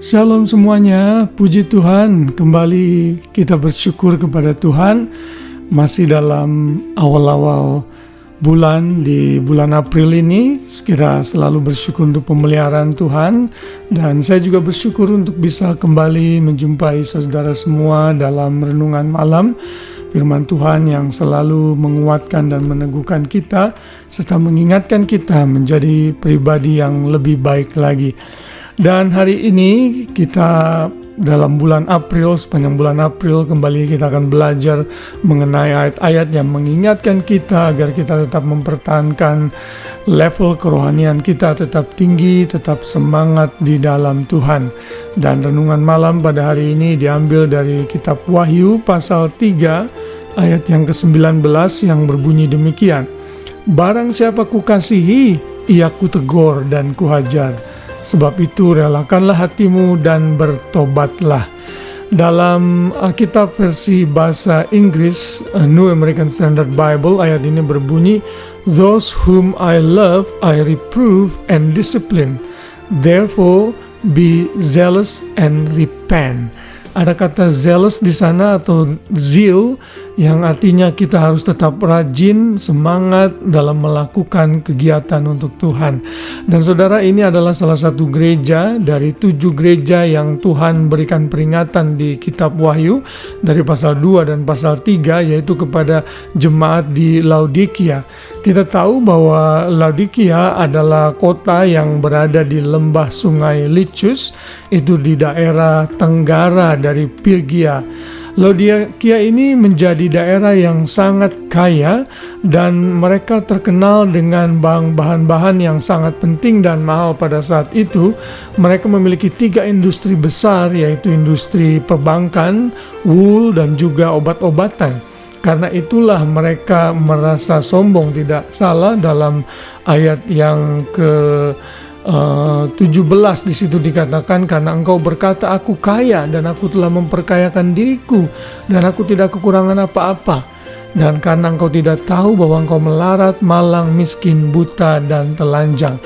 Shalom semuanya, puji Tuhan. Kembali kita bersyukur kepada Tuhan. Masih dalam awal-awal bulan, di bulan April ini, kita selalu bersyukur untuk pemeliharaan Tuhan. Dan saya juga bersyukur untuk bisa kembali menjumpai saudara semua dalam renungan malam firman Tuhan yang selalu menguatkan dan meneguhkan kita, serta mengingatkan kita menjadi pribadi yang lebih baik lagi. Dan hari ini kita dalam bulan April, sepanjang bulan April kembali kita akan belajar mengenai ayat-ayat yang mengingatkan kita agar kita tetap mempertahankan level kerohanian kita tetap tinggi, tetap semangat di dalam Tuhan. Dan renungan malam pada hari ini diambil dari kitab Wahyu pasal 3 ayat yang ke-19 yang berbunyi demikian. Barang siapa kukasihi, ia kutegur dan kuhajar. Sebab itu relakanlah hatimu dan bertobatlah. Dalam Alkitab versi bahasa Inggris, New American Standard Bible, ayat ini berbunyi, Those whom I love, I reprove and discipline. Therefore, be zealous and repent. Ada kata zealous di sana atau zeal yang artinya kita harus tetap rajin, semangat dalam melakukan kegiatan untuk Tuhan. Dan saudara, ini adalah salah satu gereja dari 7 gereja yang Tuhan berikan peringatan di kitab Wahyu dari pasal 2 dan pasal 3, yaitu kepada jemaat di Laodikia. Kita tahu bahwa Laodikia adalah kota yang berada di lembah sungai Licus, itu di daerah tenggara dari Pirgia. Laodikia ini menjadi daerah yang sangat kaya dan mereka terkenal dengan bahan-bahan yang sangat penting dan mahal pada saat itu. Mereka memiliki 3 industri besar, yaitu industri perbankan, wool, dan juga obat-obatan. Karena itulah mereka merasa sombong, tidak salah dalam ayat yang ke-17 di situ dikatakan, karena engkau berkata aku kaya dan aku telah memperkayakan diriku dan aku tidak kekurangan apa-apa, dan karena engkau tidak tahu bahwa engkau melarat, malang, miskin, buta, dan telanjang.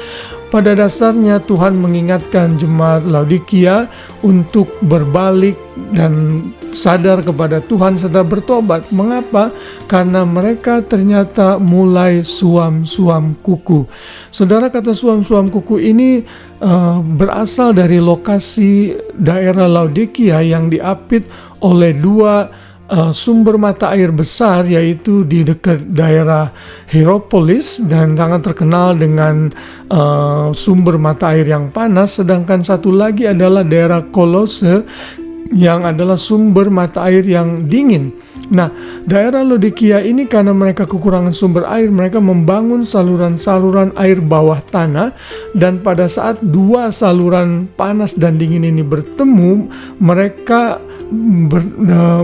Pada dasarnya Tuhan mengingatkan jemaat Laodikia untuk berbalik dan sadar kepada Tuhan serta bertobat. Mengapa? Karena mereka ternyata mulai suam-suam kuku. Saudara, kata suam-suam kuku ini berasal dari lokasi daerah Laodikia yang diapit oleh 2 sumber mata air besar, yaitu di dekat daerah Hierapolis dan sangat terkenal dengan sumber mata air yang panas, sedangkan satu lagi adalah daerah Kolose yang adalah sumber mata air yang dingin. Nah, daerah Laodikia ini karena mereka kekurangan sumber air, mereka membangun saluran-saluran air bawah tanah, dan pada saat 2 saluran panas dan dingin ini bertemu, mereka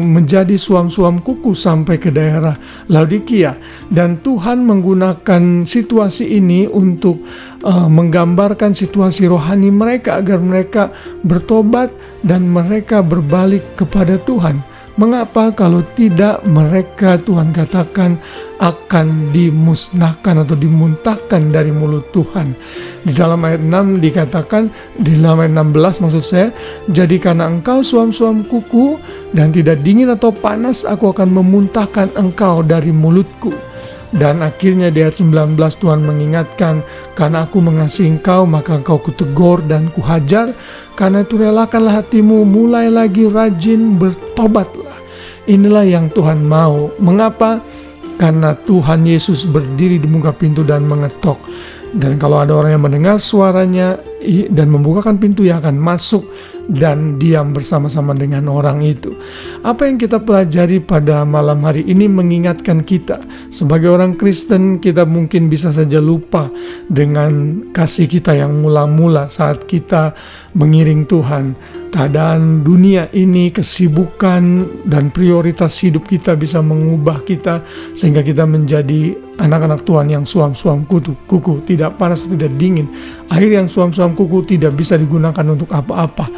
menjadi suam-suam kuku sampai ke daerah Laodikia. Dan Tuhan menggunakan situasi ini untuk menggambarkan situasi rohani mereka agar mereka bertobat dan mereka berbalik kepada Tuhan. Mengapa? Kalau tidak, mereka, Tuhan katakan, akan dimusnahkan atau dimuntahkan dari mulut Tuhan. Di dalam ayat 6 dikatakan, di dalam ayat 16 maksud saya, jadi karena engkau suam-suam kuku dan tidak dingin atau panas, aku akan memuntahkan engkau dari mulutku. Dan akhirnya di ayat 19 Tuhan mengingatkan, karena aku mengasihi engkau, maka engkau kutegur dan kuhajar. Karena itu relakanlah hatimu, mulai lagi rajin bertobatlah. Inilah yang Tuhan mau. Mengapa? Karena Tuhan Yesus berdiri di muka pintu dan mengetok. Dan kalau ada orang yang mendengar suaranya dan membukakan pintu, ia akan masuk dan diam bersama-sama dengan orang itu. Apa yang kita pelajari pada malam hari ini mengingatkan kita sebagai orang Kristen, kita mungkin bisa saja lupa dengan kasih kita yang mula-mula saat kita mengiring Tuhan. Keadaan dunia ini, kesibukan dan prioritas hidup kita bisa mengubah kita sehingga kita menjadi anak-anak Tuhan yang suam-suam kuku, tidak panas, tidak dingin. Air yang suam-suam kuku tidak bisa digunakan untuk apa-apa.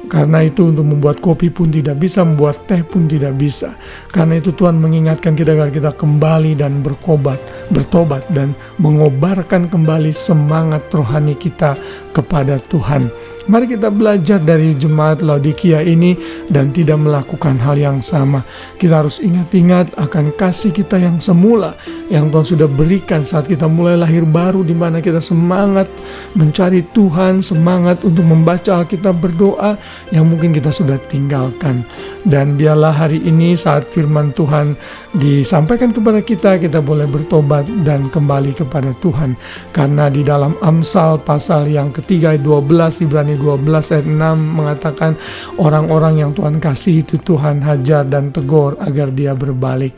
Karena itu untuk membuat kopi pun tidak bisa, membuat teh pun tidak bisa. Karena itu Tuhan mengingatkan kita agar kita kembali dan bertobat dan mengobarkan kembali semangat rohani kita kepada Tuhan. Mari kita belajar dari jemaat Laodikia ini dan tidak melakukan hal yang sama. Kita harus ingat-ingat akan kasih kita yang semula, yang Tuhan sudah berikan saat kita mulai lahir baru, di mana kita semangat mencari Tuhan, semangat untuk membaca Alkitab, berdoa yang mungkin kita sudah tinggalkan. Dan biarlah hari ini saat firman Tuhan disampaikan kepada kita, kita boleh bertobat dan kembali kepada Tuhan. Karena di dalam Amsal pasal yang ketiga ayat 12, Ibrani 12 ayat 6 mengatakan, orang-orang yang Tuhan kasih itu Tuhan hajar dan tegur agar dia berbalik.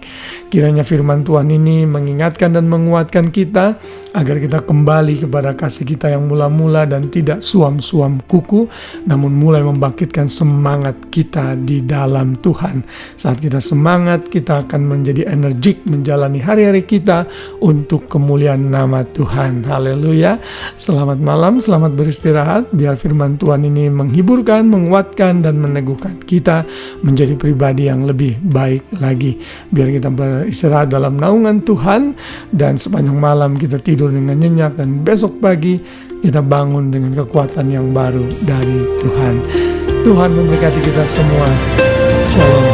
Kiranya firman Tuhan ini mengingatkan dan menguatkan kita agar kita kembali kepada kasih kita yang mula-mula dan tidak suam-suam kuku, namun mulai membangkitkan semangat kita di dalam Tuhan. Saat kita semangat, kita akan menjadi energik menjalani hari-hari kita untuk kemuliaan nama Tuhan. Haleluya. Selamat malam, selamat beristirahat. Biar firman Tuhan ini menghiburkan, menguatkan, dan meneguhkan kita menjadi pribadi yang lebih baik lagi. Biar kita beristirahat dalam naungan Tuhan, dan sepanjang malam kita tidur dengan nyenyak, dan besok pagi kita bangun dengan kekuatan yang baru dari Tuhan. Tuhan memberkati kita semua. Shalom.